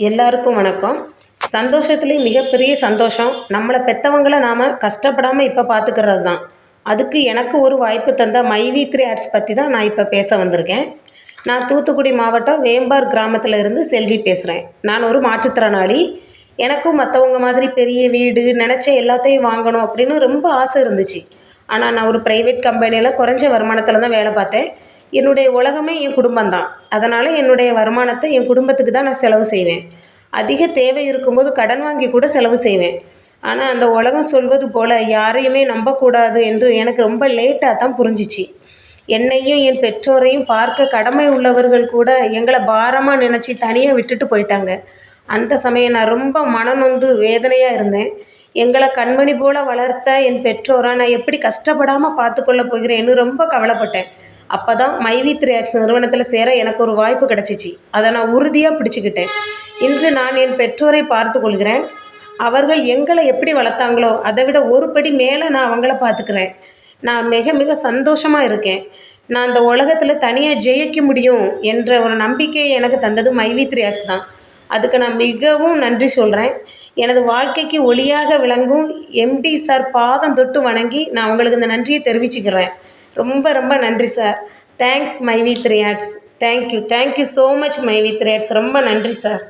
எல்லாருக்கும் வணக்கம். சந்தோஷத்துலேயும் மிகப்பெரிய சந்தோஷம் நம்மளை பெற்றவங்கள நாம் கஷ்டப்படாமல் இப்போ பார்த்துக்கிறது தான். அதுக்கு எனக்கு ஒரு வாய்ப்பு தந்த மைவி3 ஆர்ட்ஸ் பற்றி தான் நான் இப்போ பேச வந்திருக்கேன். நான் தூத்துக்குடி மாவட்டம் வேம்பார் கிராமத்தில் இருந்து செல்வி பேசுகிறேன். நான் ஒரு மாற்றுத்திறனாளி. எனக்கும் மற்றவங்க மாதிரி பெரிய வீடு நினச்ச எல்லாத்தையும் வாங்கணும் அப்படின்னு ரொம்ப ஆசை இருந்துச்சு. ஆனால் நான் ஒரு ப்ரைவேட் கம்பெனியில் குறைஞ்ச வருமானத்தில் தான் வேலை பார்த்தேன். என்னுடைய உலகமே என் குடும்பம் தான். அதனால் என்னுடைய வருமானத்தை என் குடும்பத்துக்கு தான் நான் செலவு செய்வேன். அதிக தேவை இருக்கும்போது கடன் வாங்கி கூட செலவு செய்வேன். ஆனால் அந்த உலகம் சொல்வது போல் யாரையுமே நம்பக்கூடாது என்று எனக்கு ரொம்ப லேட்டாக தான் புரிஞ்சிச்சு. என்னையும் என் பெற்றோரையும் பார்க்க கடமை உள்ளவர்கள் கூட எங்களை பாரமாக நினச்சி தனியாக விட்டுட்டு போயிட்டாங்க. அந்த சமயம் நான் ரொம்ப மனநொந்து வேதனையாக இருந்தேன். எங்களை கண்மணி போல் வளர்த்த என் பெற்றோரை நான் எப்படி கஷ்டப்படாமல் பார்த்துக்கொள்ள போகிறேன்னு ரொம்ப கவலைப்பட்டேன். அப்போ தான் மைவி3 ஆர்ட்ஸ் நிறுவனத்தில் சேர எனக்கு ஒரு வாய்ப்பு கிடச்சிச்சு. அதை நான் உறுதியாக பிடிச்சிக்கிட்டேன். இன்று நான் என் பெற்றோரை பார்த்து கொள்கிறேன். அவர்கள் எங்களை எப்படி வளர்த்தாங்களோ அதை விட ஒரு படி மேலே நான் அவங்கள பார்த்துக்கிறேன். நான் மிக மிக சந்தோஷமாக இருக்கேன். நான் அந்த உலகத்தில் தனியாக ஜெயிக்க முடியும் என்ற ஒரு நம்பிக்கையை எனக்கு தந்தது மைவி3 ஆர்ட்ஸ் தான். அதுக்கு நான் மிகவும் நன்றி சொல்கிறேன். எனது வாழ்க்கைக்கு ஒளியாக விளங்கும் எம்டி சார் பாதம் தொட்டு வணங்கி நான் உங்களுக்கு இந்த நன்றியை தெரிவிச்சுக்கிறேன். ரொம்ப ரொம்ப நன்றி சார். தேங்க்ஸ் மைவி3 ஆர்ட்ஸ். தேங்க்யூ ஸோ மச் மைவி3 ஆர்ட்ஸ். ரொம்ப நன்றி சார்.